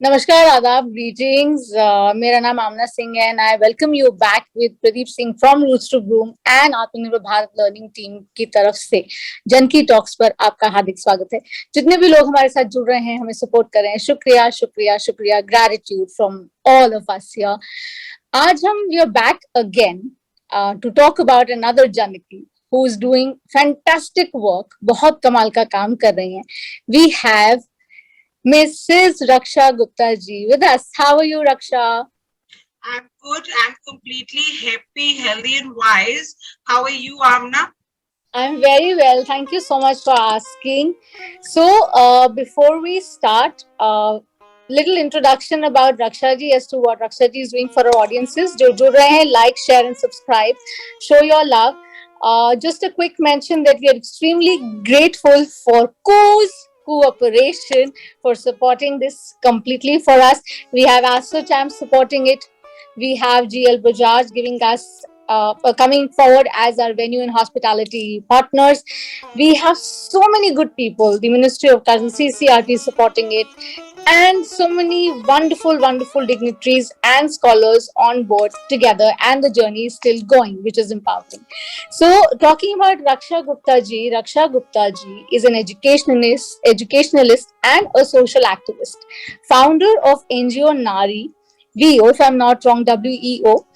नमस्कार, आदाब, greetings. मेरा नाम आमना सिंह है and I welcome you back with Pradeep Singh from Roots to Groom and आत्मनिर्भर भारत लर्निंग टीम की तरफ से जन की टॉक्स पर आपका हार्दिक स्वागत है। जितने भी लोग हमारे साथ जुड़ रहे हैं, हमें सपोर्ट कर रहे हैं, शुक्रिया शुक्रिया शुक्रिया, gratitude from all of us here. आज हम we are back again to talk about another Janaki who is doing fantastic work. बहुत कमाल का काम कर रही हैं. We have Mrs. Raksha Gupta ji with us. How are you, Raksha? I'm good. I'm completely happy, healthy, and wise. How are you, Amna? I'm very well. Thank you so much for asking. So, before we start, little introduction about Raksha ji as to what Raksha ji is doing for our audiences. जो जुड़ रहे हैं, like, share, and subscribe. Show your love. Just a quick mention that we are extremely grateful for cooperation for supporting this completely for us. We have AstroChamp supporting it. We have GL Bajaj giving us coming forward as our venue and hospitality partners. We have so many good people. The Ministry of Culture, CCRT supporting it, and so many wonderful dignitaries and scholars on board together, and the journey is still going, which is empowering. So, talking about Raksha Gupta ji is an educationalist and a social activist, founder of NGO Nari, WEO, if I'm not wrong, WEO,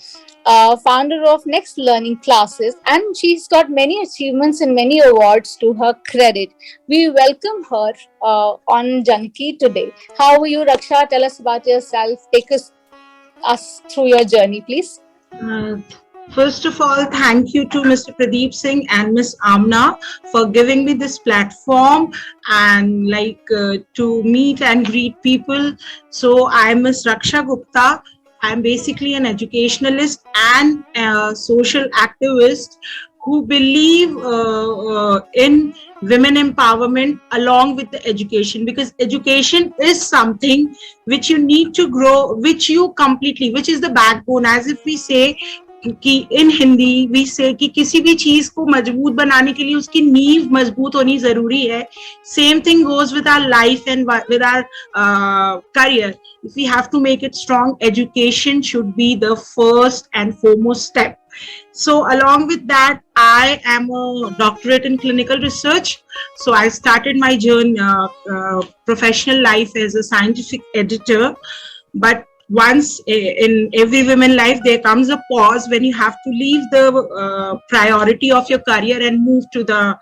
founder of Next Learning Classes, and she's got many achievements and many awards to her credit. We welcome her on Janaki today. How are you, Raksha? Tell us about yourself. Take us through your journey, please. First of all, thank you to Mr. Pradeep Singh and Miss Amna for giving me this platform and to meet and greet people. So I'm Miss Raksha Gupta. I'm basically an educationalist and a social activist who believe in women empowerment along with the education, because education is something which you need to grow, which is the backbone. As if we say कि इन Hindi we से कि किसी भी चीज को मजबूत बनाने के लिए उसकी नींव मजबूत होनी जरूरी है. Same thing goes with our life and with our career. If we have to make it strong, education should be the first and foremost step. So along with that, I am a doctorate in clinical research. So I started my journey, professional life as a scientific editor. But once in every woman life, there comes a pause when you have to leave the priority of your career and move to the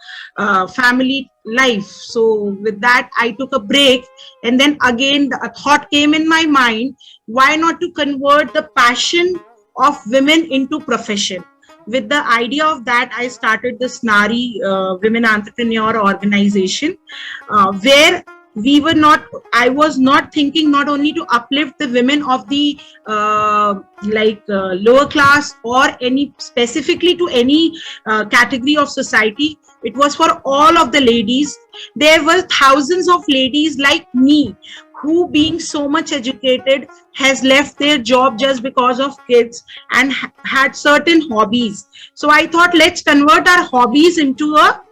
family life. So with that, I took a break, and then again a thought came in my mind: why not to convert the passion of women into profession? With the idea of that, I started this Nari Women Entrepreneur Organization, where I was not thinking not only to uplift the women of the lower class or any specifically to any category of society. It was for all of the ladies. There were thousands of ladies like me who, being so much educated, has left their job just because of kids and had certain hobbies. So I thought, let's convert our hobbies into a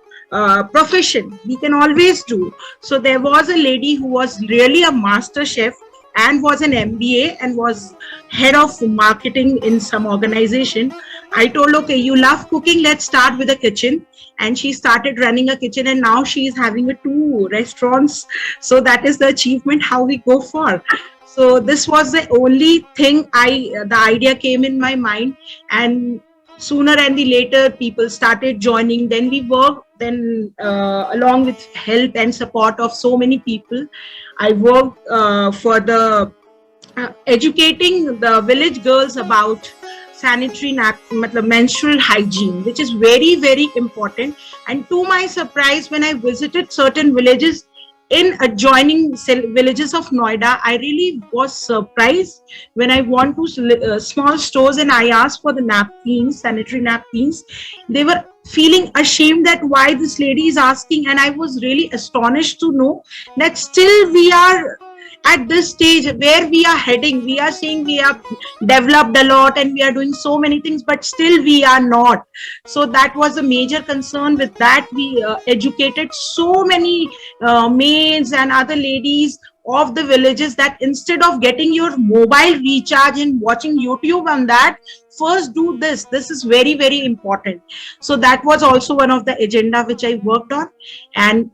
profession. We can always do. So there was a lady who was really a master chef and was an MBA and was head of marketing in some organization. I told, okay, you love cooking, let's start with a kitchen. And she started running a kitchen, and now she is having 2 restaurants. So that is the achievement how we go for. So this was the only thing the idea came in my mind, and sooner and the later people started joining. Then we worked, then along with help and support of so many people, I worked for the educating the village girls about sanitary menstrual hygiene, which is very important. And to my surprise, when I visited certain villages in adjoining villages of Noida, I really was surprised when I went to small stores and I asked for the napkins, sanitary napkins. They were feeling ashamed that why this lady is asking, and I was really astonished to know that still we are at this stage where we are heading. We are saying we have developed a lot and we are doing so many things, but still we are not. So that was a major concern. With that, we educated so many maids and other ladies of the villages that instead of getting your mobile recharge and watching YouTube on that, first do this. This is very, very important. So that was also one of the agenda which I worked on. And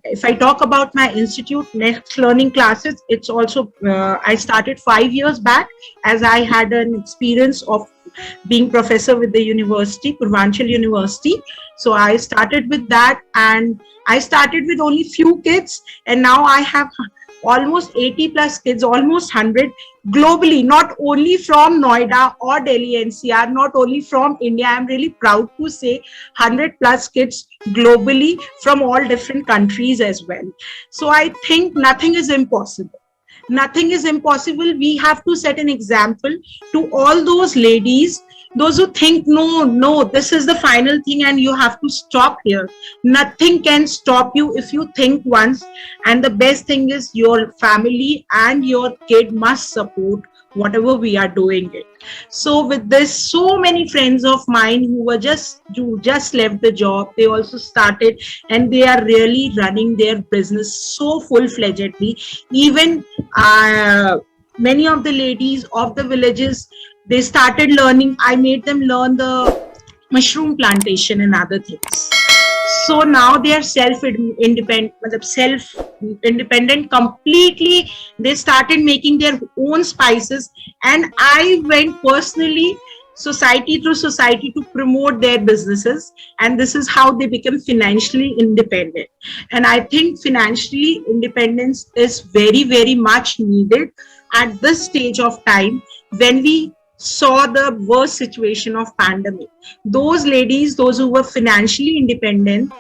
if I talk about my institute, Next Learning Classes, it's also I started 5 years back, as I had an experience of being professor with the university, Purvanchal University. So I started with that, and I started with only few kids, and now I have almost 80 plus kids, almost 100 globally, not only from Noida or Delhi NCR, not only from India. I'm really proud to say 100 plus kids globally from all different countries as well. So I think nothing is impossible. Nothing is impossible. We have to set an example to all those ladies, those who think, no, this is the final thing and you have to stop here. Nothing can stop you if you think once. And the best thing is your family and your kid must support whatever we are doing it. So with this, so many friends of mine who just left the job, they also started, and they are really running their business so full-fledgedly. Even many of the ladies of the villages, they started learning. I made them learn the mushroom plantation and other things. So now they are self-independent completely. They started making their own spices, and I went personally society through society to promote their businesses, and this is how they become financially independent. And I think financially independence is very, very much needed at this stage of time when we saw the worst situation of pandemic. Those ladies, those who were financially independent,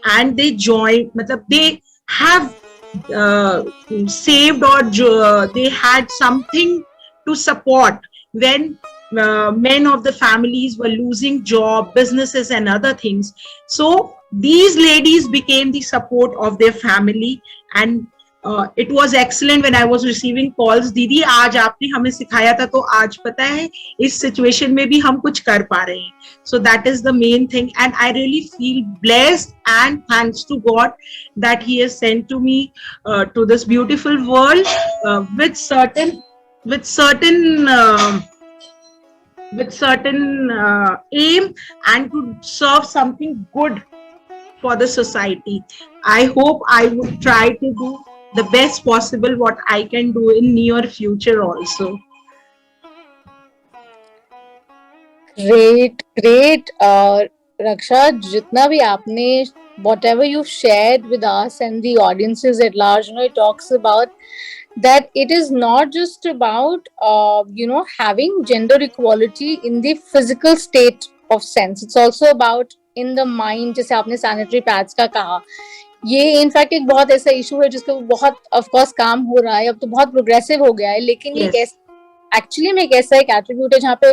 and they joined, they have saved, or they had something to support when men of the families were losing job, businesses and other things. So these ladies became the support of their family, and it was excellent when I was receiving calls, दीदी आज आपने हमें सिखाया था तो आज पता है इस situation में भी हम कुछ कर पा रहे हैं. So that is the main thing, and I really feel blessed and thanks to God that He has sent to me to this beautiful world with certain aim, and to serve something good for the society. I hope I would try to do the best possible what I can do in near future also. Great. Raksha, jitna bhi aapne, whatever you've shared with us and the audiences at large, it talks about that it is not just about, having gender equality in the physical state of sense. It's also about in the mind, जैसे आपने sanitary pads का कहा. ये in fact एक बहुत ऐसा issue है जिसके बहुत ऑफ कोर्स काम हो रहा है, अब तो बहुत प्रोग्रेसिव हो गया है, लेकिन ये एक्चुअली में एक ऐसा एक एट्रीब्यूट है जहाँ पे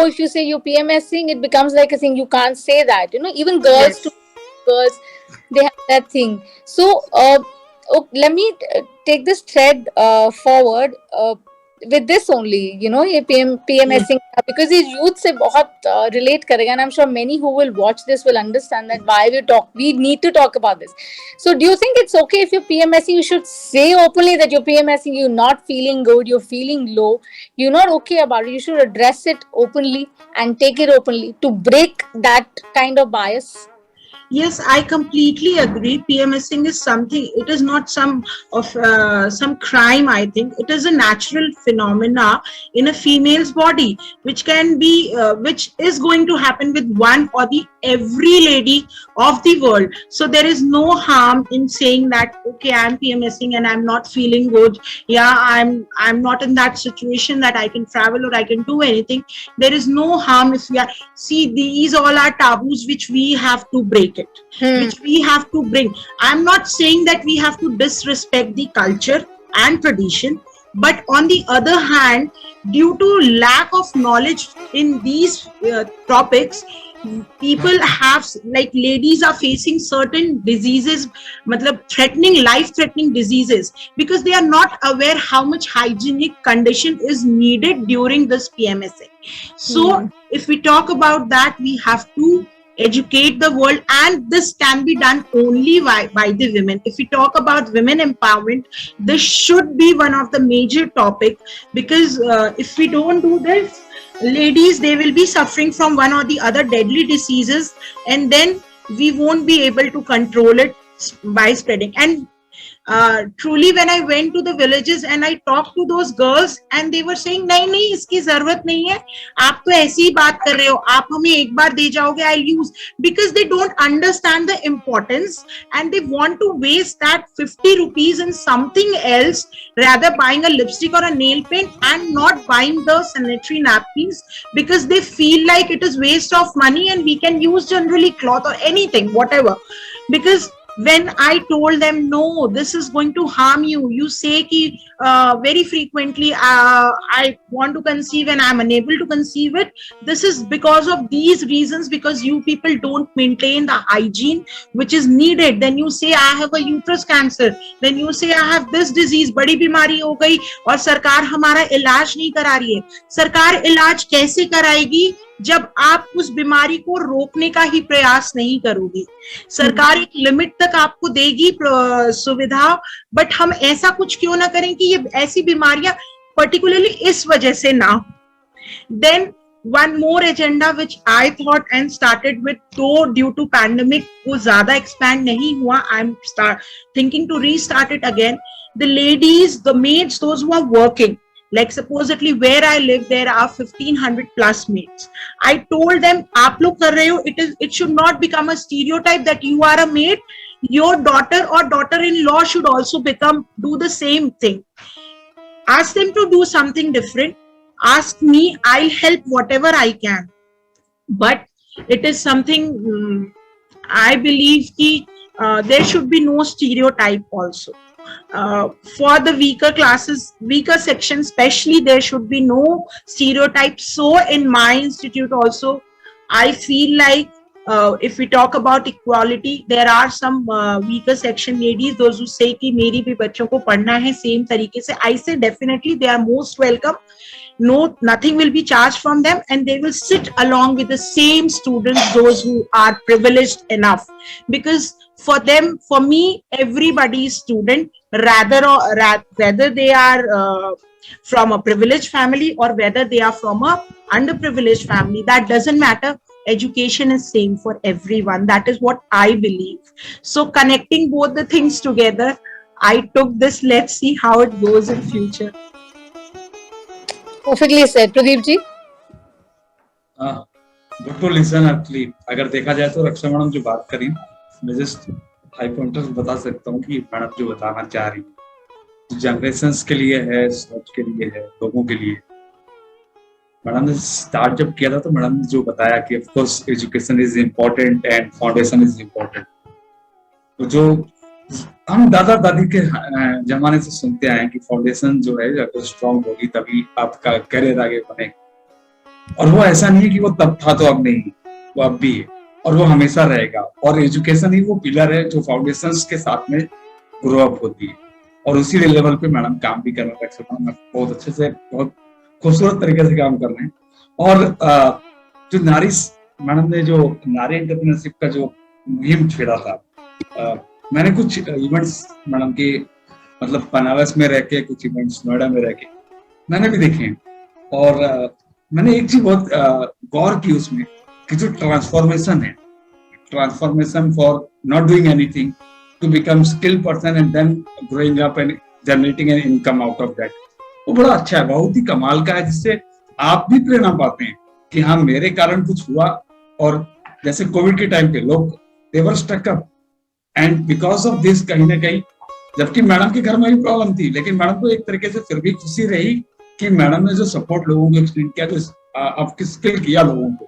if you say you PMSing, it becomes like a thing, you can't say that, even girls to girls, they have that thing. So let me take this thread forward with this only, ये PMSing, because these youth से बहुत relate करेगा, and I'm sure many who will watch this will understand that why we need to talk about this. So do you think it's okay if you're PMSing, you should say openly that you're PMSing, you're not feeling good, you're feeling low, you're not okay about it, you should address it openly and take it openly to break that kind of bias? Yes, I completely agree. PMSing is something, it is not some crime, I think. It is a natural phenomena in a female's body, which can be, which is going to happen with one or every lady of the world. So there is no harm in saying that, okay, I'm PMSing and I'm not feeling good. Yeah, I'm not in that situation that I can travel or I can do anything. There is no harm if we are, see, these all are taboos which we have to break it, which we have to bring. I'm not saying that we have to disrespect the culture and tradition, but on the other hand, due to lack of knowledge in these topics, people have, like, ladies are facing certain diseases, life-threatening diseases, because they are not aware how much hygienic condition is needed during this PMSing. So if we talk about that, we have to educate the world, and this can be done only by the women. If we talk about women empowerment, this should be one of the major topic, because if we don't do this, ladies, they will be suffering from one or the other deadly diseases, and then we won't be able to control it by spreading. And truly, when I went to the villages and I talked to those girls, and they were saying, नहीं इसकी जरूरत नहीं है, आप तो ऐसी ही बात कर रहे हो, आप हमें एक बार दे जाओगे, I'll use, because they don't understand the importance, and they want to waste that 50 rupees in something else, rather buying a lipstick or a nail paint and not buying the sanitary napkins, because they feel like it is waste of money and we can use generally cloth or anything, whatever. Because when I told them, no, this is going to harm you, you say ki very frequently, I want to conceive and I'm unable to conceive it. This is because of these reasons, because you people don't maintain the hygiene which is needed. Then you say, I have a uterus cancer. Then you say, I have this disease, बड़ी बीमारी हो गई और सरकार हमारा इलाज नहीं करा रही है. सरकार इलाज कैसे कराएगी जब आप उस बीमारी को रोकने का ही प्रयास नहीं करोगे? सरकार एक लिमिट तक आपको देगी सुविधा, बट हम ऐसा कुछ क्यों ना करें कि ये ऐसी बीमारियां पर्टिकुलरली इस वजह से ना हो. Then one more agenda which I thought and started with, though due to pandemic वो ज्यादा expand नहीं हुआ, I'm thinking to restart it again. The ladies, the maids, those who are working, like supposedly where I live, there are 1500 plus maids. I told them, आप लोग कर रहे हो, it should not become a stereotype that you are a maid. Your daughter or daughter-in-law should also do the same thing. Ask them to do something different. Ask me, I'll help whatever I can. But it is something I believe ki there should be no stereotype also. For the weaker classes, weaker sections especially, there should be no stereotype. So in my institute also, I feel like if we talk about equality, there are some weaker section ladies, those who say कि मेरी भी बच्चों को पढ़ना है same तरीके से. I say definitely they are most welcome. No, nothing will be charged from them, and they will sit along with the same students, those who are privileged enough. Because for them, for me, everybody is student, whether they are from a privileged family or whether they are from a underprivileged family. That doesn't matter. Education is same for everyone. That is what I believe. So connecting both the things together, I took this. Let's see how it goes in future. Perfectly said. Pradeep ji? Good to listen actually. अगर देखा जाए तो रक्षा madam जो बात करी, मैं just high pointers बता सकता हूँ कि मैडम जो बताना चाह रही, जनरेशंस के लिए है, सोच के लिए है, लोगों के लिए. मैडम ने स्टार्ट जब किया था तो मैडम ने जो बताया कि of course education is important and foundation is important. तो जो हम दादा दादी के जमाने से सुनते आए हैं कि फाउंडेशन जो है अगर स्ट्रांग होगी तभी आपका करियर आगे बनेगा. और वो ऐसा नहीं है कि वो तब था तो अब नहीं, वो अब भी है और वो हमेशा रहेगा. और एजुकेशन ही वो पिलर है जो फाउंडेशंस के साथ में ग्रो अप होती है. और उसी लेवल पे मैडम काम भी कर रहे हैं, बहुत अच्छे से, बहुत खूबसूरत तरीके से काम कर रहे हैं. और जो नारी, मैडम ने जो नारी एंटरप्रेन्योरशिप का जो मुहिम छेड़ा था, मैंने कुछ इवेंट्स मैडम के मतलब बनारस में रह के, कुछ इवेंट्स नोएडा में रह के मैंने भी देखे हैं. और मैंने एक चीज बहुत गौर की उसमें कि जो ट्रांसफॉर्मेशन है, transformation for not doing anything to become skilled person and then growing up and generating an income out of that, वो बड़ा अच्छा है, बहुत ही कमाल का है, जिससे आप भी प्रेरणा पाते हैं कि हाँ मेरे कारण कुछ हुआ. और जैसे कोविड के टाइम पे लोग they were stuck up and because of this कहीं ना कहीं, जबकि मैडम के घर में भी प्रॉब्लम थी, लेकिन मैडम को एक तरीके से फिर भी खुशी रही कि मैडम ने जो सपोर्ट लोगों को एक्सप्लेन किया, जो आपकी स्किल किया लोगों को,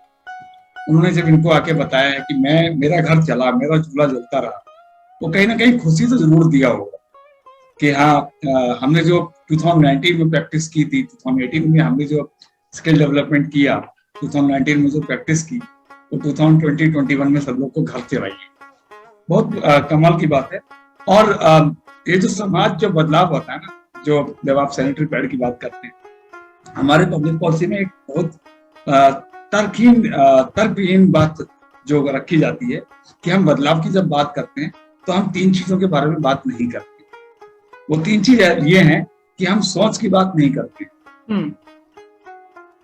उन्होंने जब इनको आके बताया है कि मेरा घर चला, मेरा चूल्हा जलता रहा, तो कहीं ना कहीं खुशी तो जरूर दिया होगा कि हाँ हमने जो 2019 में प्रैक्टिस की थी, 2018 में हमने जो स्किल डेवलपमेंट किया, 2019 में जो प्रैक्टिस की, तो 2020-21 में सब लोग को घर चलाई. बहुत कमाल की बात है. और ये जो समाज जो बदलाव होता है ना, जो जब आप सैनिटरी पैड की बात करते हैं, हमारे पब्लिक पॉलिसी में एक बहुत तर्कहीन बात जो रखी जाती है कि हम बदलाव की जब बात करते हैं तो हम 3 चीजों के बारे में बात नहीं करते। वो 3 चीज ये हैं कि हम सोच की बात नहीं करते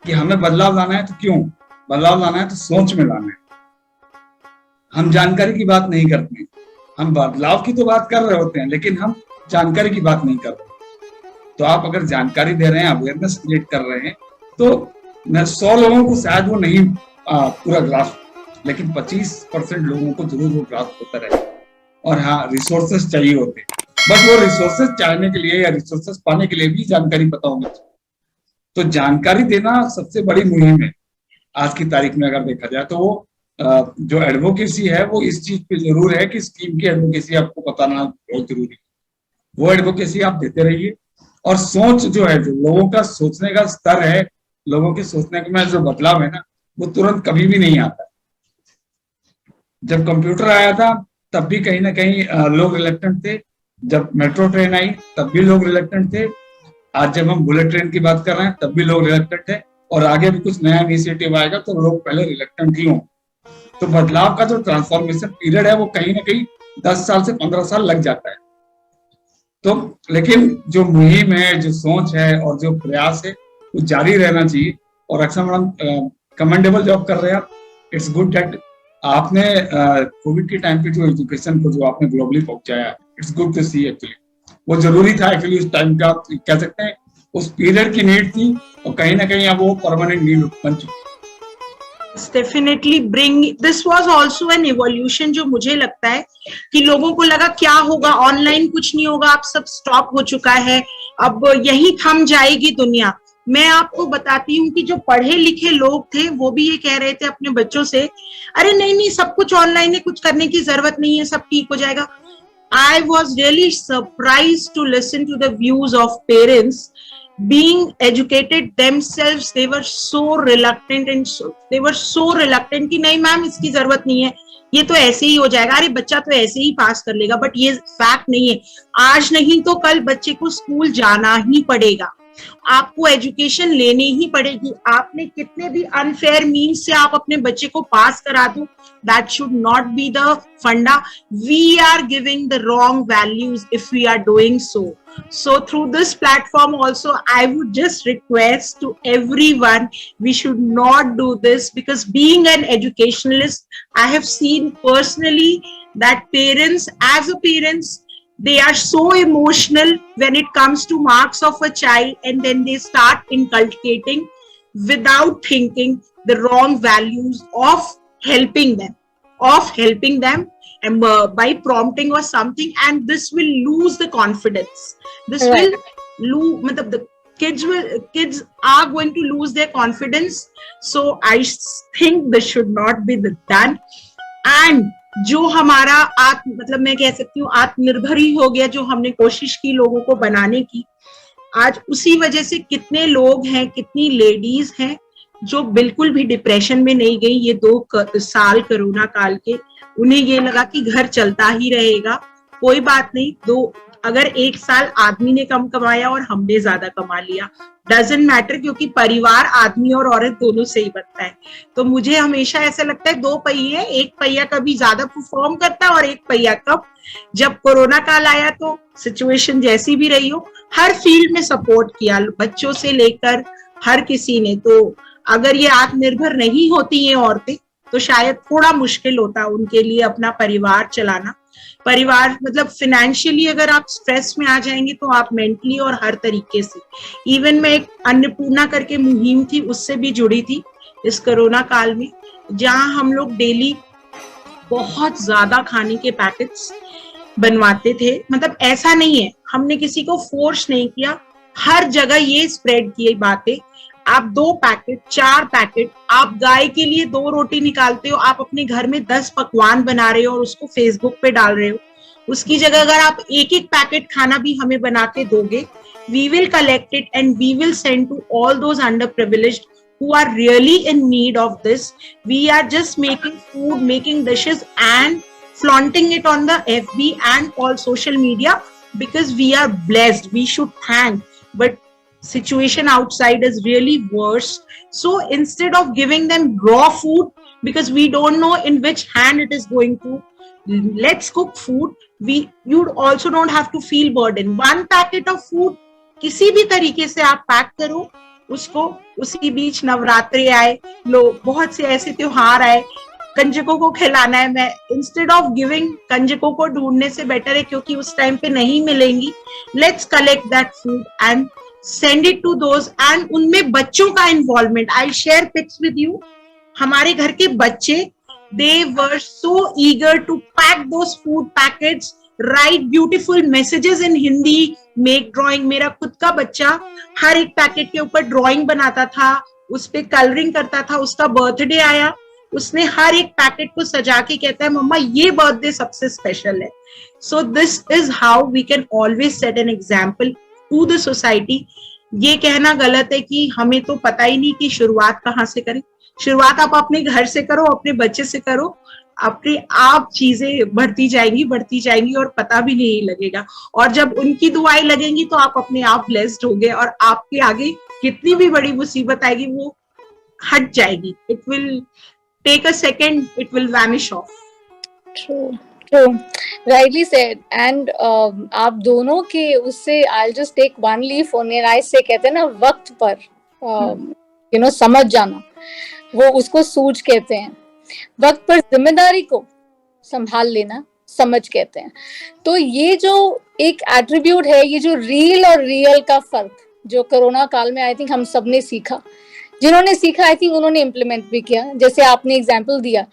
कि हमें बदलाव लाना है तो क्यों बदलाव लाना है, तो सोच में लाना है। हम जानकारी की बात नहीं करते, हम बदलाव की तो बात कर रहे होते हैं लेकिन हम जानकारी की बात नहीं कर रहे। तो आप अगर जानकारी दे रहे हैं, अवेयरनेस क्रिएट कर रहे हैं, तो 100 लोगों को शायद वो नहीं पूरा ग्रास्प, लेकिन 25% लोगों को जरूर वो ग्रास्प होता रहे। और हाँ, रिसोर्सेस चाहिए होते हैं, बस वो रिसोर्सेस चाहने के लिए या रिसोर्सेस पाने के लिए भी जानकारी पता होनी चाहिए। तो जानकारी देना सबसे बड़ी मुहिम है आज की तारीख में। अगर देखा जाए तो वो जो एडवोकेसी है वो इस चीज पे जरूर है कि स्कीम की एडवोकेसी आपको बताना बहुत जरूरी है। वो एडवोकेसी आप देते रहिए। और सोच जो है, जो लोगों का सोचने का स्तर है, लोगों के सोचने में जो बदलाव है ना, वो तुरंत कभी भी नहीं आता। जब कंप्यूटर आया था तब भी कहीं ना कहीं लोग रिलेक्टेंट थे। जब मेट्रो ट्रेन आई तब भी लोग रिलेक्टेंट थे। आज जब हम बुलेट ट्रेन की बात कर रहे हैं तब भी लोग रिलेक्टेंट है। और आगे भी कुछ नया इनिशिएटिव आएगा तो लोग पहले रिलेक्टेंट ही हों। तो बदलाव का जो ट्रांसफॉर्मेशन पीरियड है वो कहीं ना कहीं 10 साल से 15 साल लग जाता है। तो लेकिन जो मुहिम है, जो सोच है और जो प्रयास है वो जारी रहना चाहिए। और रक्षा मैडम कमेंडेबल जॉब कर रहे हैं आप। इट्स गुड दैट आपने कोविड के टाइम पे जो एजुकेशन को जो आपने ग्लोबली पहुंचाया, it's good to see. Actually वो जरूरी था, एक्चुअली उस टाइम का कह सकते हैं उस पीरियड की नीड थी और कहीं ना कहीं अब वो परमानेंट नीड बन चुकी। Definitely bring this was also an evolution, जो मुझे लगता है कि लोगों को लगा क्या होगा, ऑनलाइन कुछ नहीं होगा, अब सब स्टॉप हो चुका है, अब यही थम जाएगी दुनिया। मैं आपको बताती हूँ कि जो पढ़े लिखे लोग थे वो भी ये कह रहे थे अपने बच्चों से, अरे नहीं नहीं सब कुछ ऑनलाइन है, कुछ करने की जरूरत नहीं है, सब ठीक हो जाएगा। I was really surprised to listen to the views of parents being educated themselves. They were so reluctant कि नहीं मैम इसकी जरूरत नहीं है, ये तो ऐसे ही हो जाएगा, अरे बच्चा तो ऐसे ही पास कर लेगा। बट ये फैक्ट नहीं है। आज नहीं तो कल बच्चे को स्कूल जाना ही पड़ेगा, आपको एजुकेशन लेनी ही पड़ेगी। आपने कितने भी अनफेयर मीन्स से आप अपने बच्चे को पास करा दो, that should not be the funda. We are giving the wrong values if we are doing so. So through this platform also, I would just request to everyone, we should not do this, because being an educationalist, I have seen personally that parents, as a parents, they are so emotional when it comes to marks of a child, and then they start inculcating without thinking the wrong values of helping them and by prompting or something, and this will lose the confidence. This will lose, the kids are going to lose their confidence. So I think this should not be done. And जो हमारा मैं कह सकती हूँ आत्मनिर्भर ही हो गया, जो हमने कोशिश की लोगों को बनाने की, आज उसी वजह से कितने लोग हैं, कितनी लेडीज हैं जो बिल्कुल भी डिप्रेशन में नहीं गई। ये 2 साल कोरोना काल के, उन्हें ये लगा कि घर चलता ही रहेगा, कोई बात नहीं, अगर 1 साल आदमी ने कम कमाया और हमने ज्यादा कमा लिया, डजंट मैटर, क्योंकि परिवार आदमी और औरत दोनों से ही बनता है। तो मुझे हमेशा ऐसा लगता है 2 पहिए, एक पहिया कभी ज्यादा परफॉर्म करता है और एक पहिया कब। जब कोरोना काल आया तो सिचुएशन जैसी भी रही हो, हर फील्ड में सपोर्ट किया, बच्चों से लेकर हर किसी ने। तो अगर ये आत्मनिर्भर नहीं होती हैं औरतें तो शायद थोड़ा मुश्किल होता उनके लिए अपना परिवार चलाना। परिवार फाइनेंशियली अगर आप स्ट्रेस में आ जाएंगे तो आप मेंटली और हर तरीके से, इवन मैं एक अन्नपूर्णा करके मुहिम थी उससे भी जुड़ी थी इस कोरोना काल में, जहां हम लोग डेली बहुत ज्यादा खाने के पैकेट्स बनवाते थे। ऐसा नहीं है, हमने किसी को फोर्स नहीं किया, हर जगह ये स्प्रेड की बातें। आप 2 पैकेट 4 पैकेट, आप गाय के लिए 2 रोटी निकालते हो, आप अपने घर में 10 पकवान बना रहे हो और उसको फेसबुक पे डाल रहे हो। उसकी जगह अगर आप एक पैकेट खाना भी हमें बना के दोगे, we will collect it and we will send to all those underprivileged who are really in need of this. We are just making food, making dishes and flaunting it on the FB and all social media because we are blessed. We should thank, but situation outside is really worse. So instead of giving them raw food, because we don't know in which hand it is going to. Let's cook food. You also don't have to feel burden. One packet of food किसी भी तरीके से आप pack करो उसको, उसी बीच नवरात्रि आए, लोग बहुत से ऐसे त्योहार आए, कंजकों को खिलाना है, मैं इंस्टेड ऑफ गिविंग कंजकों को ढूंढने से बेटर है, क्योंकि उस टाइम पे नहीं मिलेंगी, let's collect that food and send it to those, and उनमें बच्चों का involvement. I share pics with you. हमारे घर के बच्चे, they were so eager to pack those food packets, write beautiful messages in Hindi, make drawing. मेरा खुद का बच्चा हर एक पैकेट के ऊपर ड्राइंग बनाता था, उस पे कलरिंग करता था. उसका बर्थडे आया, उसने हर एक पैकेट को सजा के कहता है मम्मा ये बर्थडे सबसे स्पेशल है. So this is how we can always set an example to the society. ये कहना गलत है कि हमें तो पता ही नहीं कि शुरुआत कहाँ से करें. शुरुआत आप अपने घर से करो, अपने बच्चे से करो, अपने आप चीजें बढ़ती जाएंगी और पता भी नहीं लगेगा. और जब उनकी दुआएं लगेंगी तो आप अपने आप ब्लेस्ड होगे, और आपके आगे कितनी भी बड़ी मुसीबत आएगी वो हट जाएगी. It will take a second, it will vanish off. True, rightly said. And आप दोनों के उससे I'll just take one leaf on it. I say कहते हैं ना वक्त पर समझ जाना, वो उसको सूझ कहते हैं. वक्त पर जिम्मेदारी को संभाल लेना समझ कहते हैं. तो ये जो एक एट्रीब्यूट है, ये जो रील और रियल का फर्क जो कोरोना काल में आई थिंक हम सब ने सीखा, जिन्होंने सीखा आई थिंक उन्होंने इम्प्लीमेंट भी किया. जैसे आपने एग्जाम्पल दिया,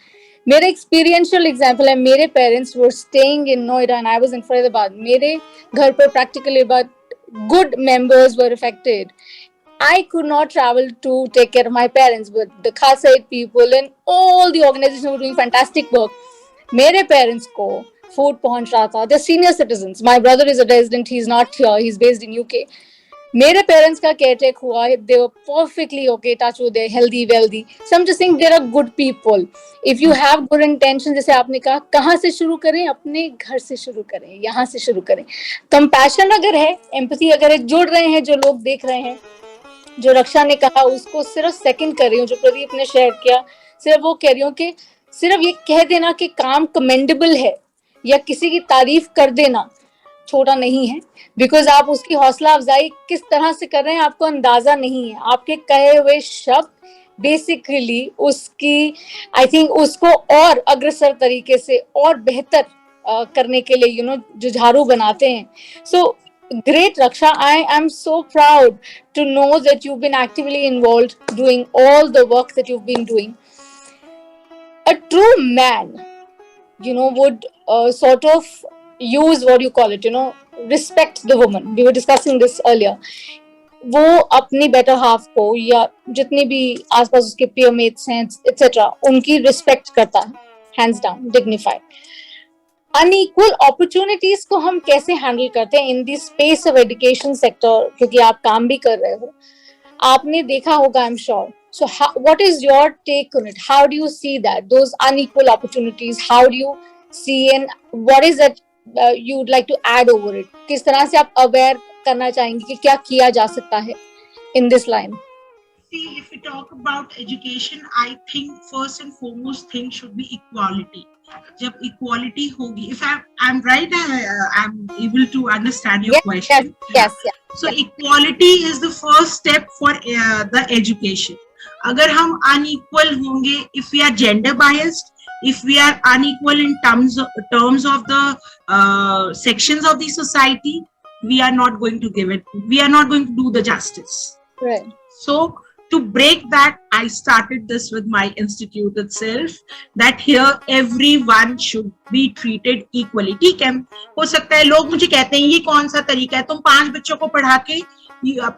मेरा एक्सपीरियंशियल एग्जाम्पल है. मेरे parents were staying in Noida and I was in Faridabad. मेरे घर पर practically but good members were affected. I could not travel to take care of my parents, but the Khasa Aid people and all the organizations were doing fantastic work. मेरे parents को food पहुंच रहा था. They're senior citizens. My brother is a resident. He's not here. He's based in UK. मेरे parents का caretaker हुआ. They were perfectly okay. Touch wood, they're healthy, wealthy. So I'm just saying there are good people. If you have good intentions, जैसे आपने कहा, कहाँ से शुरू करें? अपने घर से शुरू करें, यहाँ से शुरू करें. Compassion अगर है, empathy अगर है, जुड़ रहे हैं जो लोग देख रहे हैं, जो रक्षा ने कहा उसको सिर्फ सेकंड कर रही हूँ, जो प्रदीप ने शेयर किया सिर्फ वो कह रही हूँ कि सिर्फ ये कह देना कि काम कमेंडेबल है या किसी की तारीफ कर देना छोटा नहीं है, बिकॉज आप उसकी हौसला अफजाई किस तरह से कर रहे हैं आपको अंदाजा नहीं है. आपके कहे हुए शब्द बेसिकली उसकी आई थिंक उसको और अग्रसर तरीके से और बेहतर करने के लिए जुझारू बनाते हैं. सो great, Raksha. I am so proud to know that you've been actively involved doing all the work that you've been doing. A true man, would sort of use what you call it, respect the woman. We were discussing this earlier. वो अपनी better half को या जितनी भी आसपास उसके peer mates हैं, etc. उनकी respect करता है, hands down, dignified. Unequal opportunities को हम कैसे हैंडल करते हैं in the space of education sector, क्योंकि आप काम भी कर रहे हो, आपने देखा होगा I am sure. So what is your take on it? How do you see that those unequal opportunities? How do you see and what is that you would like to add over it? किस तरह से आप aware करना चाहेंगे कि क्या किया जा सकता है in this line? See, if we talk about education, I think first and foremost thing should be equality. जब equality होगी, if I'm right, I'm able to understand your question. Yes. So equality is the first step for the education. अगर हम unequal होंगे, if we are gender biased, if we are unequal in terms of the sections of the society, we are not going to give it. We are not going to do the justice. Right. So to break that, I started this with my institute itself, that here everyone should be treated equally. ठीक है, हो सकता है लोग मुझे कहते हैं ये कौन सा तरीका है, तुम 5 बच्चों को पढ़ा के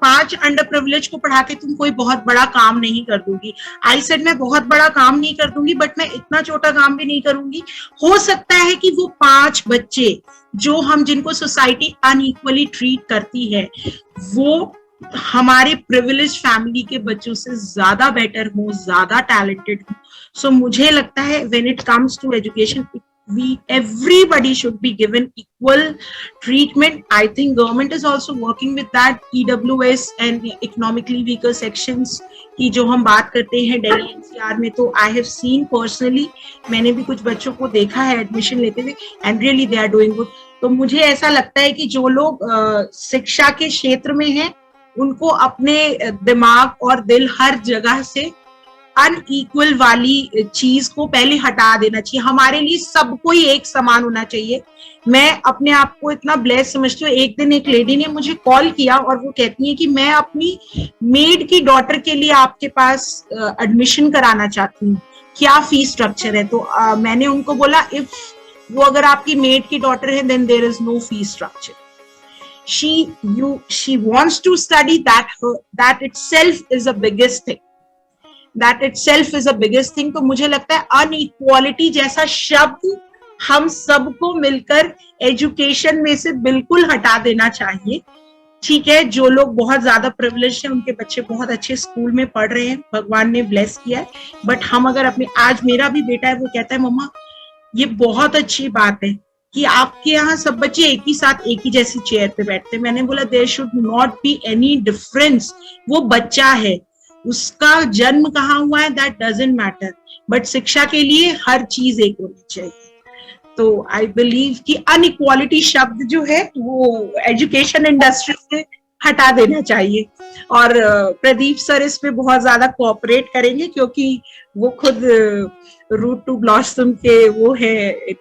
5 अंडर प्रिविलेज को पढ़ा के तुम कोई बहुत बड़ा काम नहीं कर दूंगी. आई सेड मैं बहुत बड़ा काम नहीं कर दूंगी, बट मैं इतना छोटा काम भी नहीं करूंगी. हो सकता है कि वो 5 बच्चे जो जिनको सोसाइटी अनइक्वली ट्रीट करती है, वो हमारे प्रिविलेज फैमिली के बच्चों से ज्यादा बेटर हो, ज्यादा टैलेंटेड हो. सो मुझे लगता है when it comes to education, everybody should be given equal treatment. I think government is also working with that. EWS and economically weaker sections की जो हम बात करते हैं दिल्ली एनसीआर में, तो आई हैव सीन पर्सनली, मैंने भी कुछ बच्चों को देखा है एडमिशन लेते हुए, and really they are doing good. तो मुझे ऐसा लगता है कि जो लोग शिक्षा के क्षेत्र में हैं उनको अपने दिमाग और दिल हर जगह से अनइक्वल वाली चीज को पहले हटा देना चाहिए. हमारे लिए सबको ही एक समान होना चाहिए. मैं अपने आप को इतना ब्लेस समझती हूँ. एक दिन एक लेडी ने मुझे कॉल किया और वो कहती है कि मैं अपनी मेड की डॉटर के लिए आपके पास एडमिशन कराना चाहती हूँ, क्या फीस स्ट्रक्चर है. तो मैंने उनको बोला इफ वो अगर आपकी मेड की डॉटर है then there is no fees structure. she wants to study, that itself is the biggest thing. That itself is the biggest thing. तो मुझे लगता है अनइक्वालिटी जैसा शब्द हम सबको मिलकर एजुकेशन में से बिल्कुल हटा देना चाहिए. ठीक है, जो लोग बहुत ज्यादा प्रिविलेज हैं उनके बच्चे बहुत अच्छे स्कूल में पढ़ रहे हैं, भगवान ने ब्लेस किया है. बट हम अगर अपने, आज मेरा भी बेटा है, वो कहता है मम्मा ये बहुत अच्छी बात है कि आपके यहाँ सब बच्चे एक ही साथ एक ही जैसी चेयर पे बैठते हैं. मैंने बोला there should not be any difference. वो बच्चा है, उसका जन्म कहाँ हुआ है दैट डजंट मैटर, बट शिक्षा के लिए हर चीज एक होनी चाहिए. तो आई बिलीव कि अनइक्वालिटी शब्द जो है वो एजुकेशन इंडस्ट्री से हटा देना चाहिए. और प्रदीप सर इस पे बहुत ज्यादा कोऑपरेट करेंगे क्योंकि वो खुद रूट टू ब्लॉसम के वो है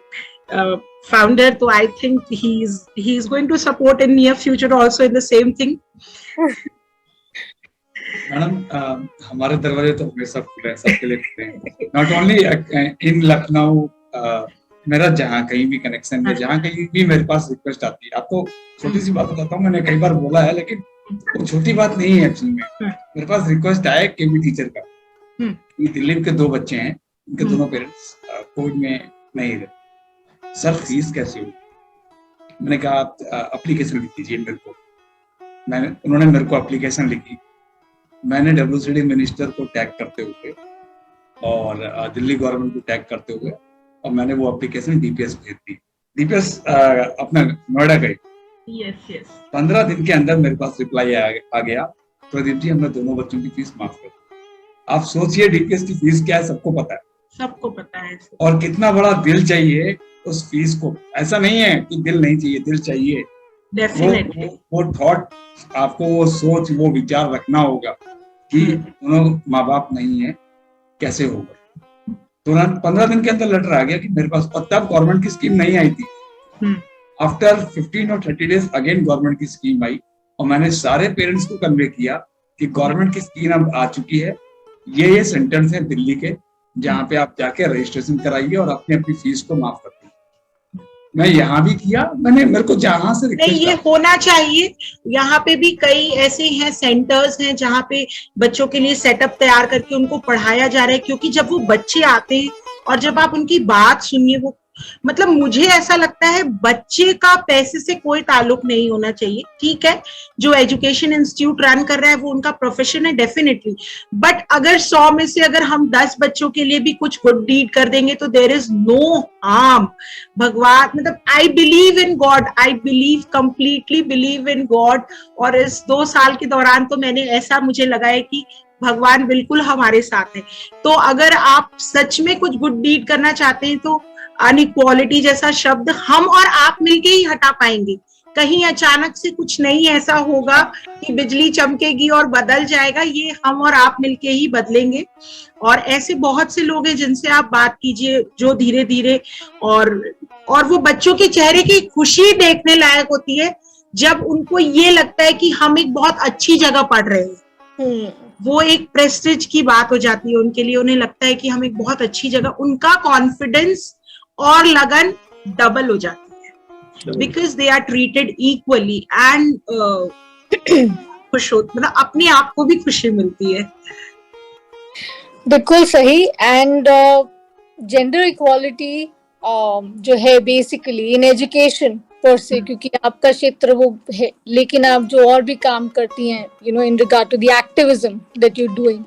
फाउंडर. तो I think he is going to support in near future also in the same thing. Madam हमारे दरवाजे तो हमेशा खुले हैं, सबके लिए खुले हैं. नॉट ओनली इन लखनऊ, मेरा जहाँ कहीं भी कनेक्शन है, जहाँ कहीं भी मेरे पास रिक्वेस्ट आती है. आपको छोटी सी बात बताता हूँ, मैंने कई बार बोला है लेकिन वो छोटी बात नहीं है एक्चुअली में. मेरे पास रिक्वेस्ट आया केबी टीचर का कि दिल्ली के 2 बच्चे हैं, उनके दोनों पेरेंट्स कोविड में नहीं रहे, सर फीस कैसे होगी. मैंने कहा आप एप्लीकेशन लिख दीजिए मेरे को. उन्होंने मेरे को एप्लीकेशन लिखी. मैंने WCD मिनिस्टर को टैग करते हुए और दिल्ली गवर्नमेंट को टैग करते हुए और मैंने वो एप्लीकेशन DPS भेज दी. DPS अपना नोएडा गई. यस 15 दिन के अंदर मेरे पास रिप्लाई आ गया, प्रदीप जी हमने दोनों बच्चों की फीस माफ कर दी. आप सोचिए DPS की फीस क्या है, सबको पता है, सबको पता है. और कितना बड़ा दिल चाहिए उस फीस को. ऐसा नहीं है कि दिल नहीं चाहिए, दिल चाहिए. डेफिनेटली वो थॉट आपको, वो सोच, वो विचार रखना होगा कि दोनों माँ बाप नहीं है, कैसे होगा. तुरंत 15 दिन के अंदर लेटर आ गया कि मेरे पास. और तब गवर्नमेंट की स्कीम नहीं आई थी. आफ्टर 15 और 30 डेज अगेन गवर्नमेंट की स्कीम आई और मैंने सारे पेरेंट्स को कन्वे किया कि गवर्नमेंट की स्कीम अब आ चुकी है, ये सेंटर्स हैं दिल्ली के जहाँ पे आप जाके रजिस्ट्रेशन कराइए और अपनी अपनी फीस को माफ कर. मैं यहाँ भी किया, मेरे को जहाँ से नहीं, ये होना चाहिए. यहाँ पे भी कई ऐसे हैं सेंटर्स हैं जहाँ पे बच्चों के लिए सेटअप तैयार करके उनको पढ़ाया जा रहा है. क्योंकि जब वो बच्चे आते हैं और जब आप उनकी बात सुनिए, वो मतलब मुझे ऐसा लगता है बच्चे का पैसे से कोई ताल्लुक नहीं होना चाहिए. ठीक है, जो एजुकेशन इंस्टीट्यूट रन कर रहा है वो उनका प्रोफेशन है डेफिनेटली, बट अगर 100 में से अगर हम 10 बच्चों के लिए भी कुछ गुड डीड कर देंगे तो देयर इज नो हार्म. भगवान, मतलब I believe in God, I believe completely believe in God. और इस 2 साल के दौरान तो मैंने ऐसा मुझे लगा है कि भगवान बिल्कुल हमारे साथ है. तो अगर आप सच में कुछ गुड डीड करना चाहते हैं तो अनइक्वालिटी जैसा शब्द हम और आप मिलके ही हटा पाएंगे. कहीं अचानक से कुछ नहीं ऐसा होगा कि बिजली चमकेगी और बदल जाएगा. ये हम और आप मिलके ही बदलेंगे. और ऐसे बहुत से लोग हैं जिनसे आप बात कीजिए जो धीरे धीरे और वो बच्चों के चेहरे की खुशी देखने लायक होती है जब उनको ये लगता है कि हम एक बहुत अच्छी जगह पढ़ रहे हैं. वो एक प्रेस्टीज की बात हो जाती है उनके लिए. उन्हें लगता है कि हम एक बहुत अच्छी जगह, उनका कॉन्फिडेंस और लगन डबल हो जाती है because they are treated equally and खुश हो, मतलब अपने आप को भी खुशी मिलती है. बिल्कुल सही. एंड जेंडर इक्वालिटी जो है बेसिकली इन एजुकेशन पर से, क्योंकि आपका क्षेत्र वो है, लेकिन आप जो और भी काम करती हैं in regard to the activism that you doing,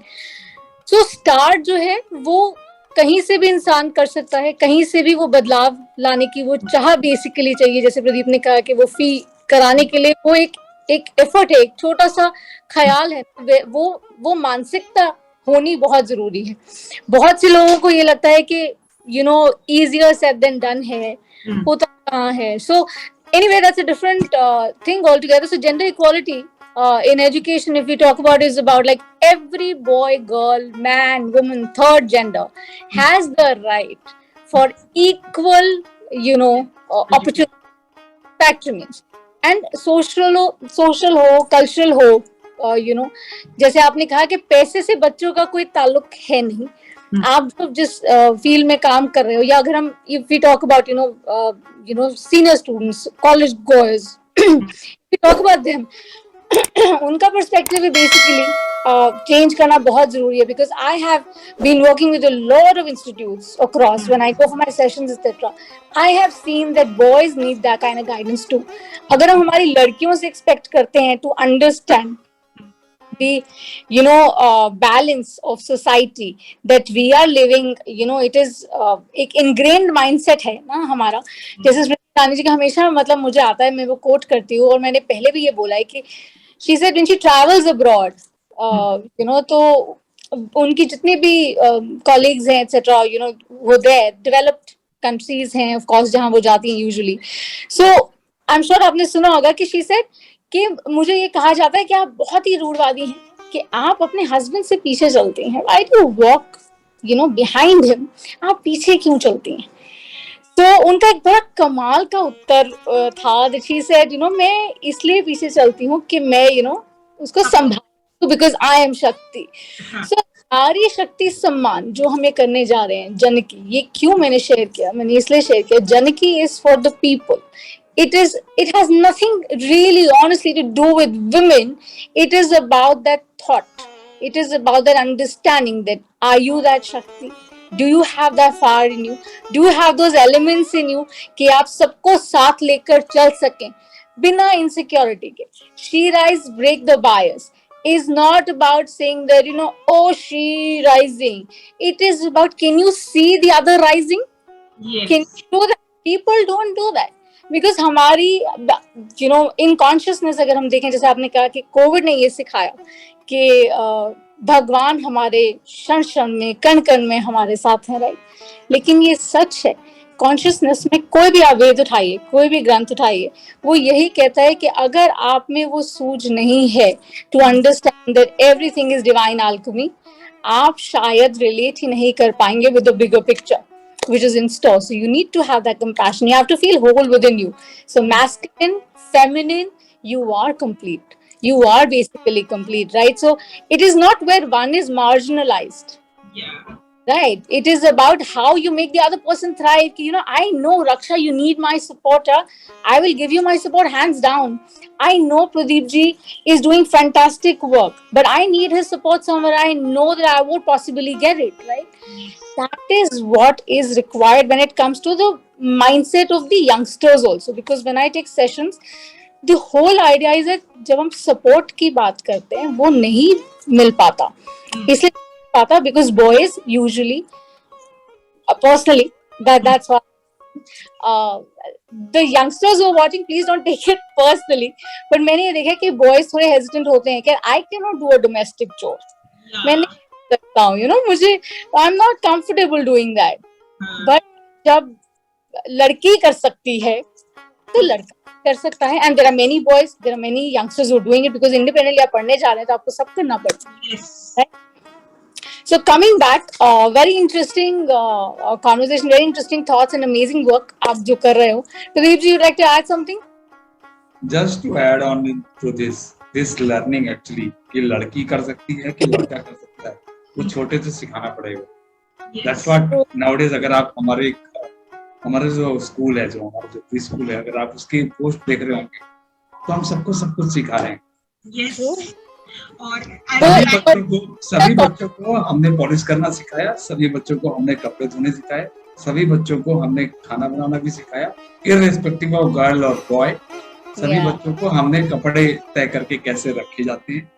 so start जो है वो कहीं से भी इंसान कर सकता है, कहीं से भी वो बदलाव लाने की वो चाह बेसिकली चाहिए। जैसे प्रदीप ने कहा कि वो फी कराने के लिए वो एक एफर्ट है, एक छोटा सा ख्याल है, वो मानसिकता होनी बहुत जरूरी है। बहुत से लोगों को ये लगता है कि easier said than done है, होता कहाँ है। So anyway, that's a different thing altogether. So gender equality in education, if we talk about, is about like every boy, girl, man, woman, third gender has the right for equal, opportunity, patronage, and social हो, cultural हो, जैसे आपने कहा कि पैसे से बच्चों का कोई ताल्लुक है नहीं। आप जब जिस फील्ड में काम कर रहे हो, या अगर हम if we talk about senior students, college goers, we talk about them, उनका पर्सपेक्टिव भी बेसिकली चेंज करना बहुत जरूरी है। Because I have been working with a lot of institutes across, when I go for my sessions etcetera, I have seen that boys need that kind of guidance too. अगर हम हमारी लड़कियों से expect करते हैं to understand the balance of society that we are living, it is एक ingrained mindset है ना हमारा। जैसे स्मृति ईरानी जी का हमेशा मतलब मुझे आता है, मैं वो कोट करती हूँ, और मैंने पहले भी ये बोला है कि she said when she travels abroad, तो उनकी जितने भी colleagues हैं etc, वो there developed countries हैं of course जहाँ वो जाती हैं usually, so I'm sure आपने सुना होगा कि she said कि मुझे ये कहा जाता है कि आप बहुत ही रूढ़वादी हैं, कि आप अपने हस्बैंड से पीछे चलते हैं, why do you walk behind him, आप पीछे क्यों चलती हैं। तो उनका एक बड़ा कमाल का उत्तर था दैट शी सेड, मैं इसलिए पीछे चलती हूँ कि मैं उसको संभालूं, बिकॉज आई एम शक्ति। सो सारी शक्ति सम्मान जो हमें करने जा रहे हैं जनकी, ये क्यों मैंने शेयर किया, मैंने इसलिए शेयर किया, जनकी is for the people. It has nothing really honestly to do with women. It is about that thought. It is about that understanding that are you that Shakti? Do you have that fire in you? Do you have those elements in you कि आप सबको साथ लेकर चल सकें बिना insecurity के। She rise, break the bias is not about saying that oh she rising. It is about, can you see the other rising? Yes. Can you do that? People don't do that. Because हमारी in consciousness अगर हम देखें, जैसे आपने कहा कि Covid ने ये सिखाया कि भगवान हमारे क्षण क्षण में, कण कण में हमारे साथ हैं, राइट। लेकिन ये सच है, कॉन्शियसनेस में कोई भी आप वेद उठाइए, कोई भी ग्रंथ उठाइए, वो यही कहता है कि अगर आप में वो सूझ नहीं है to understand that everything is divine alchemy, आप शायद रिलेट ही नहीं कर पाएंगे with the bigger picture which is in store. So you need to have that compassion. You have to feel whole within you. So masculine, feminine, you are complete. You are basically complete, right? So it is not where one is marginalized. Yeah. Right. It is about how you make the other person thrive. I know, Raksha, you need my support. I will give you my support hands down. I know Pradeep ji is doing fantastic work, but I need his support somewhere. I know that I won't possibly get it, right? That is what is required when it comes to the mindset of the youngsters also. Because when I take sessions, the whole idea is that जब हम support की बात करते हैं, वो नहीं मिल पाता। इसलिए पाता because boys usually, personally, that's why the youngsters who are watching, please don't take it personally, but मैंने ये देखा कि boys थोड़े hesitant होते हैं कि I cannot do a domestic chore. मैं नहीं कर सकता हूँ, मुझे I'm not comfortable doing that. But जब लड़की कर सकती है तो लड़का कर सकता है, and there are many boys, there are many youngsters who are doing it because independently आप पढ़ने जा रहे हैं तो आपको सब करना पड़ता है, right? So coming back, very interesting conversation, very interesting thoughts and amazing work आप जो कर रहे हो। Pradeep ji, you'd like to add something? Just to add on to this learning actually, कि लड़की कर सकती है कि लड़का कर सकता है, वो छोटे से सिखाना पड़ेगा। That's what nowadays, अगर आप हमारे जो स्कूल है, जो हमारा जो प्री स्कूल है, अगर आप उसकी पोस्ट देख रहे होंगे तो हम सबको सब कुछ सिखा रहे हैं। Yes. और सभी बच्चों को हमने पॉलिश करना सिखाया, सभी बच्चों को हमने कपड़े धोने सिखाए, सभी बच्चों को हमने खाना बनाना भी सिखाया, इररिस्पेक्टिव ऑफ गर्ल और बॉय। सभी बच्चों को हमने कपड़े तय करके कैसे रखे जाते हैं,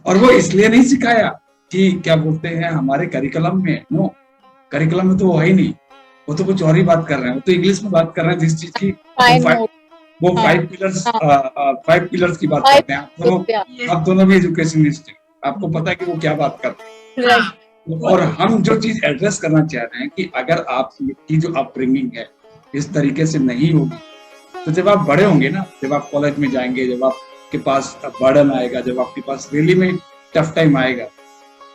और वो इसलिए नहीं सिखाया कि क्या बोलते हैं हमारे करिकुलम में, नो, करिकुलम में तो वो है ही नहीं, वो तो कुछ और ही बात कर रहे हैं, वो तो इंग्लिश में बात कर रहे हैं जिस चीज की I know. वो हाँ, 5 पिलर्स की बात Five करते हैं। आप दोनों भी एजुकेशनिस्ट हैं, आपको पता है कि वो क्या बात करते हैं। right. और हम जो चीज एड्रेस करना चाह रहे हैं कि अगर आपकी जो अपब्रिंगिंग है इस तरीके से नहीं होगी, तो जब आप बड़े होंगे ना, जब आप कॉलेज में जाएंगे, जब आपके पास बर्डन आएगा, जब आपके पास रियली में टफ टाइम आएगा,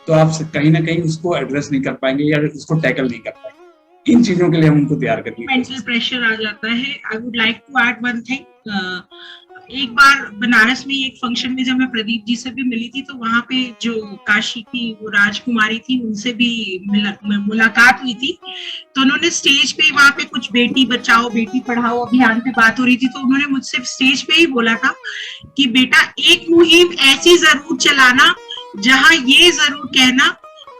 तो आप कहीं ना कहीं उसको एड्रेस नहीं कर पाएंगे या उसको टैकल नहीं कर पाएंगे। इन चीजों के लिए हम उनको तैयार करेंगे। मेंटल प्रेशर आ जाता है। I would like to add one thing. एक बार बनारस में एक फंक्शन में जब मैं प्रदीप जी से भी मिली थी, तो वहां पे जो काशी की वो राजकुमारी थी, उनसे भी मुलाकात हुई थी। तो उन्होंने स्टेज पे वहां पे कुछ बेटी बचाओ बेटी पढ़ाओ अभियान पे बात हो रही थी, तो उन्होंने मुझसे स्टेज पे ही बोला था कि बेटा एक मुहिम ऐसी जरूर चलाना जहां ये जरूर कहना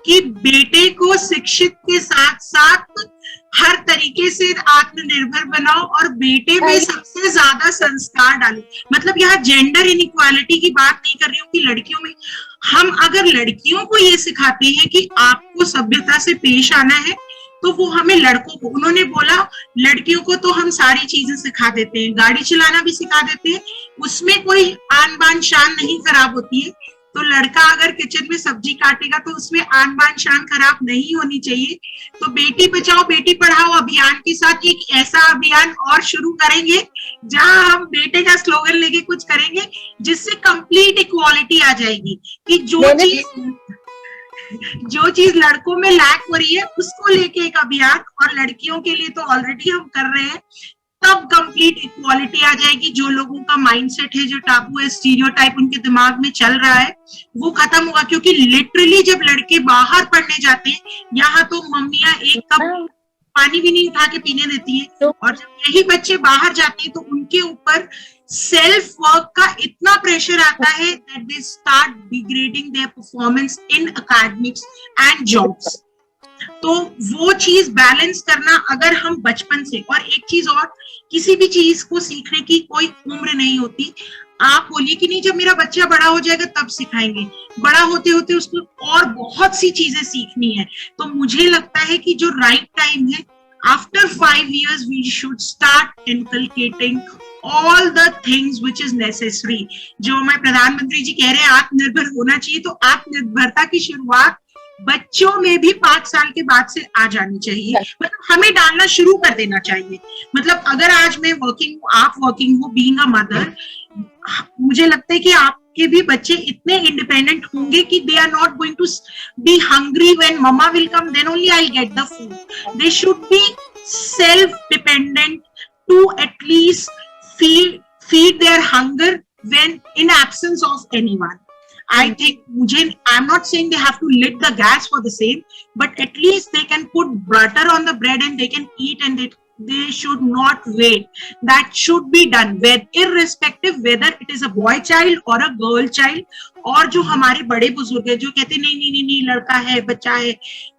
कि बेटे को शिक्षित के साथ साथ हर तरीके से आत्मनिर्भर बनाओ और बेटे में सबसे ज्यादा संस्कार डालो। मतलब यहाँ जेंडर इनइक्वालिटी की बात नहीं कर रही हूँ कि लड़कियों में, हम अगर लड़कियों को ये सिखाते हैं कि आपको सभ्यता से पेश आना है, तो वो हमें लड़कों को, उन्होंने बोला लड़कियों को तो हम सारी चीजें सिखा देते हैं, गाड़ी चलाना भी सिखा देते हैं, उसमें कोई आन बान शान नहीं खराब होती है। तो लड़का अगर किचन में सब्जी काटेगा तो उसमें आन बान शान खराब नहीं होनी चाहिए। तो बेटी बचाओ बेटी पढ़ाओ अभियान के साथ एक ऐसा अभियान और शुरू करेंगे जहां हम बेटे का स्लोगन लेके कुछ करेंगे जिससे कंप्लीट इक्वालिटी आ जाएगी कि जो चीज लड़कों में लैक हो रही है उसको लेके एक अभियान, और लड़कियों के लिए तो ऑलरेडी हम कर रहे हैं, तब कंप्लीट इक्वालिटी आ जाएगी। जो लोगों का माइंडसेट है, जो टाबू है, स्टीरियोटाइप उनके दिमाग में चल रहा है, वो खत्म होगा। क्योंकि लिटरली जब लड़के बाहर पढ़ने जाते हैं, यहाँ तो मम्मियां एक कप पानी भी नहीं उठा के पीने देती है, और जब यही बच्चे बाहर जाते हैं तो उनके ऊपर सेल्फ वर्क का इतना प्रेशर आता है that they start degrading their performance in academics and jobs. तो वो चीज बैलेंस करना अगर हम बचपन से, और एक चीज और, किसी भी चीज को सीखने की कोई उम्र नहीं होती। आप बोलिए कि नहीं जब मेरा बच्चा बड़ा हो जाएगा तब सिखाएंगे, बड़ा होते होते उसको और बहुत सी चीजें सीखनी है। तो मुझे लगता है कि जो राइट टाइम है, after 5 years we should start inculcating all the things which is necessary। जो हमारे प्रधानमंत्री जी कह रहे हैं आत्मनिर्भर होना चाहिए, तो आत्मनिर्भरता की शुरुआत बच्चों में भी 5 साल के बाद से आ जानी चाहिए। मतलब हमें डालना शुरू कर देना चाहिए। मतलब अगर आज मैं वर्किंग हूँ, आप वर्किंग हो, बीइंग अ मदर, मुझे लगता है कि आपके भी बच्चे इतने इंडिपेंडेंट होंगे कि they are not going to be hungry when mamma will come, then only I get the food. They should be self dependent to at least feed their hunger when in absence of anyone। I think I'm not saying they have to lit the gas for the same, but at least they can put butter on the bread and they can eat, and they should not wait. That should be done irrespective whether it is a boy child or a girl child। और जो हमारे बड़े बुजुर्ग है जो कहते नहीं नहीं नहीं नहीं लड़का है बच्चा है,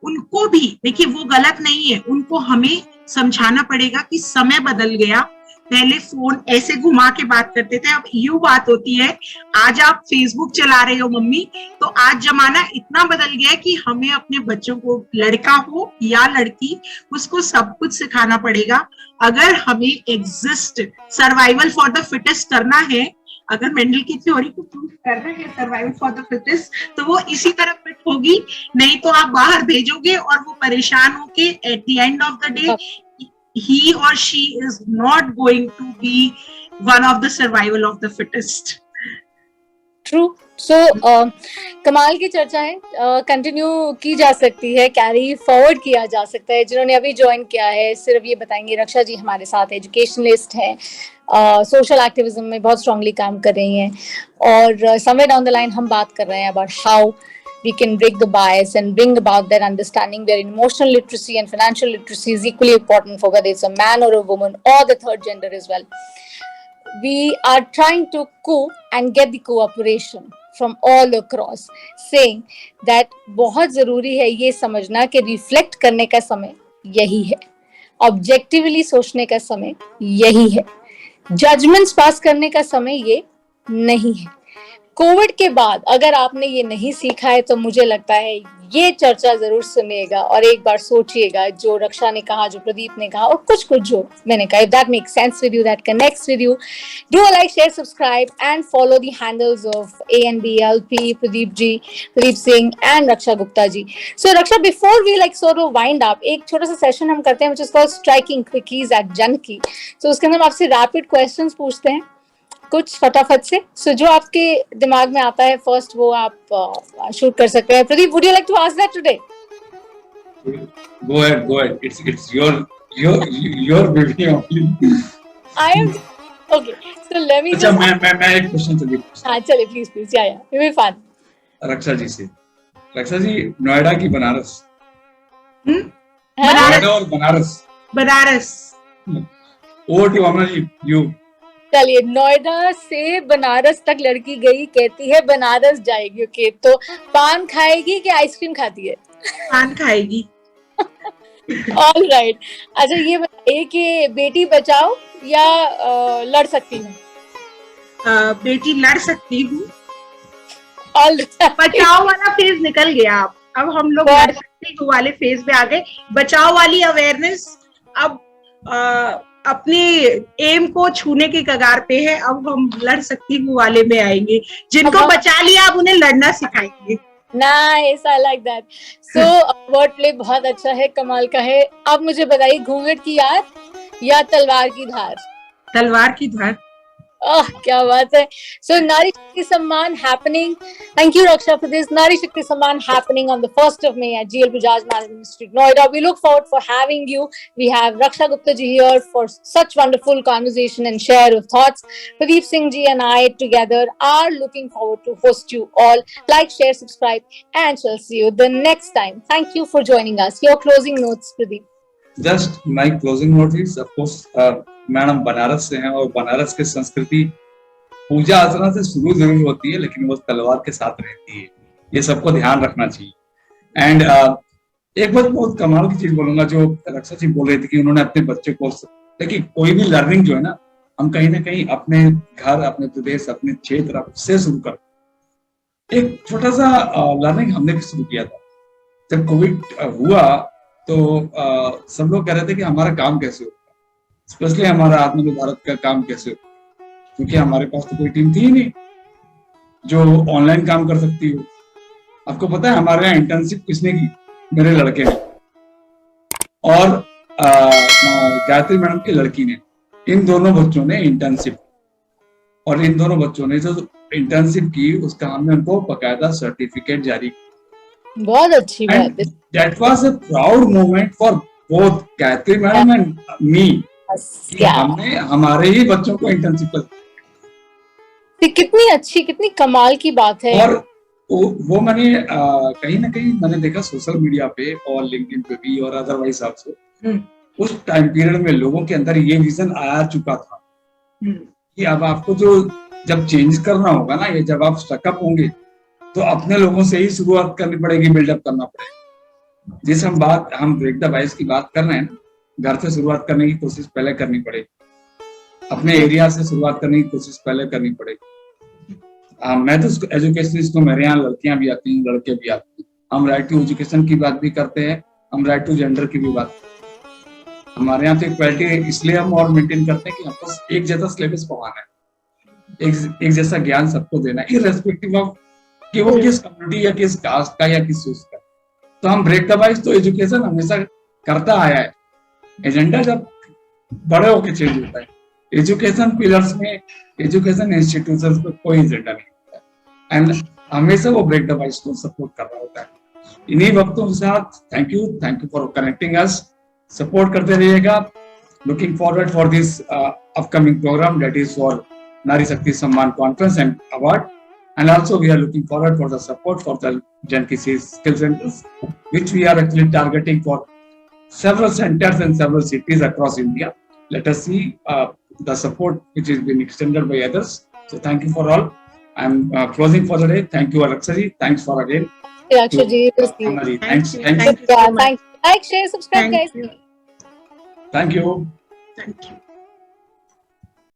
उनको भी देखिए वो गलत नहीं है, उनको हमें समझाना पड़ेगा कि समय बदल गया। पहले फोन ऐसे घुमा के बात करते थे, अब यूं बात होती है। आज आप फेसबुक चला रहे हो मम्मी, तो आज जमाना इतना बदल गया है कि हमें अपने बच्चों को, लड़का हो या लड़की, उसको सब कुछ सिखाना पड़ेगा। अगर हमें exist, survival for the fittest करना है, अगर मेंडल की थ्योरी को प्रूव करना है सर्वाइवल फॉर द फिटेस्ट, तो वो इसी तरह फिट होगी। नहीं तो आप बाहर भेजोगे और वो परेशान होके at the end of the day he or she is not going to be one of the survival of the fittest। True। So कमाल की चर्चा है, कंटिन्यू की जा सकती है, कैरी फॉरवर्ड किया जा सकता है। जिन्होंने अभी ज्वाइन किया है सिर्फ ये बताएंगे, रक्षा जी हमारे साथ एजुकेशनलिस्ट हैं, सोशल एक्टिविज्म में बहुत स्ट्रांगली काम कर रही हैं, और समवेयर डाउन द लाइन हम बात कर रहे हैं about how we can break the bias and bring about that understanding where emotional literacy and financial literacy is equally important for whether it's a man or a woman or the third gender as well। We are trying to and get the cooperation from all across, saying that बहुत जरूरी है ये समझना कि reflect करने का समय यही है, ऑब्जेक्टिवली सोचने का समय यही है, जजमेंट्स पास करने का समय ये नहीं है। कोविड के बाद अगर आपने ये नहीं सीखा है तो मुझे लगता है ये चर्चा जरूर सुनिएगा और एक बार सोचिएगा जो रक्षा ने कहा, जो प्रदीप ने कहा और कुछ जो मैंने कहा. If that makes sense with you, that connects with you, do a like, share, subscribe and follow the handles of ANBLP, Pradeep Singh and Raksha Gupta ji. So Raksha, before we like sort of wind up, एक छोटा सा session हम करते हैं which is called striking quickies at Janki. So उसके अंदर हम आपसे rapid questions पूछते हैं कुछ फटाफट से. सो जो आपके दिमाग में आता है फर्स्ट वो आप शूट कर सकते हैं. Pradeep, would you like to ask that today? Go ahead. It's your baby only. I am okay. So let me अच्छा, just. मैं एक क्वेश्चन चलिए. हाँ चलिए प्लीज या it will be fun. रक्षा जी से. रक्षा जी, नोएडा की बनारस. बनारस. नोएडा और Banaras. Over to Amna ji, you. चलिए, नोएडा से बनारस तक लड़की गई, कहती है बनारस जाएगी. ओके, तो पान खाएगी कि आइसक्रीम खाती है? पान खाएगी. All right. अच्छा ये बताइए कि बेटी बचाओ या लड़ सकती हूँ? बेटी लड़ सकती हूँ. ऑल बचाओ वाला फेज निकल गया. अब हम लोग लड़ सकती हूँ वाले फेज में आ गए. बचाओ वाली अवेयरनेस अब अपने एम को छूने के कगार पे है. अब हम लड़ सकती हूँ वाले में आएंगे. जिनको बचा लिया अब उन्हें लड़ना सिखाएंगे. Nice, I like that. So word play बहुत अच्छा है, कमाल का है. अब मुझे बताइए, घूंघट की याद या तलवार की धार? तलवार की धार. ओह क्या बात है. सो नारी शक्ति सम्मान happening. Thank you Raksha for this. Nari Shakti Samman happening on the 1st of May at GL Bajaj Management Institute, Noida. We look forward for having you. We have Raksha Gupta ji here for such wonderful conversation and share of thoughts. Pradeep Singh ji and I together are looking forward to host you all. Like, share, subscribe and shall see you the next time. Thank you for joining us. Your closing notes, Pradeep. Just my closing note is, of course, madam Banaras से हैं और बनारस की संस्कृति पूजा अर्चना से शुरू जरूर होती है लेकिन वो तलवार के साथ रहती है. ये सबको ध्यान रखना चाहिए. एंड एक बात बहुत कमाल की चीज बोलूंगा जो रक्षा जी बोल रही थी कि उन्होंने अपने बच्चे को, देखिए कोई भी लर्निंग जो है ना, हम कहीं ना कहीं अपने घर, अपने प्रदेश, अपने क्षेत्र से शुरू कर. एक छोटा सा लर्निंग हमने भी शुरू किया था जब कोविड हुआ. तो सब लोग कह रहे थे कि हमारा काम कैसे होगा, स्पेशली हमारा आत्मनिर्भर भारत का काम कैसे होगा, क्योंकि हमारे पास तो कोई टीम थी ही नहीं जो ऑनलाइन काम कर सकती हो. आपको पता है हमारे यहाँ इंटर्नशिप किसने की? मेरे लड़के ने और गायत्री मैडम की लड़की ने. इन दोनों बच्चों ने इंटर्नशिप, और इन दोनों बच्चों ने जो इंटर्नशिप की उसका हमने उनको बकायदा सर्टिफिकेट जारी. बहुत अच्छी बात है. That was a proud moment for both Gayatri madam and me. हमने हमारे ही बच्चों को इंटर्नशिप कर. कितनी अच्छी, कितनी कमाल की बात है. और वो मैंने कहीं ना कहीं मैंने देखा सोशल मीडिया पे और लिंक्डइन पे भी और अदरवाइज आपसे उस टाइम पीरियड में लोगों के अंदर ये विजन आ चुका था कि अब आपको जो जब चेंज करना होगा ना, ये जब आप स्टकअप होंगे तो अपने लोगों से ही शुरुआत करनी पड़ेगी, बिल्डअप करना पड़ेगा. जिस हम ब्रेक द वाइस की बात कर रहे हैं, घर से शुरुआत करने की कोशिश पहले करनी पड़ेगी, अपने एरिया से शुरुआत करने की कोशिश पहले करनी पड़ेगी. मैं तो एजुकेशनिस्ट हूँ, मेरे यहाँ लड़कियां भी आती हैं, लड़के भी आते हैं. हम राइट टू एजुकेशन की बात भी करते हैं, हम राइट टू जेंडर की भी बात करते हैं. हमारे यहाँ तो इक्वालिटी इसलिए हम और मेंटेन करते हैं कि हमको एक जैसा सिलेबस पढ़ाना है, एक जैसा ज्ञान सबको देना है, इररेस्पेक्टिव ऑफ कि वो किस कम्युनिटी या किस कास्ट का या किस सोच का. तो हम ब्रेक द वाइस तो एजुकेशन हमेशा करता आया है. एजेंडा जब बड़े होकर चेंज होता है. एजुकेशन पिलर्स में, एजुकेशन इंस्टीट्यूशंस में कोई एजेंडा नहीं होता है एंड हमेशा वो ब्रेक द वाइस को सपोर्ट कर रहा होता है. इन्हीं वक्तों के साथ thank you for connecting us. Support करते रहिएगा. Looking forward for this upcoming programme that is for Nari Shakti Samman conference and award. And also we are looking forward for the support for the Janki skill centers, which we are actually targeting for several centers and several cities across India. Let us see the support which is being extended by others. So thank you for all. I'm closing for the day. Thank you, Raksha ji. Thanks for again. Raksha ji, thanks. Like, share, subscribe, guys. Thank you. Thank you.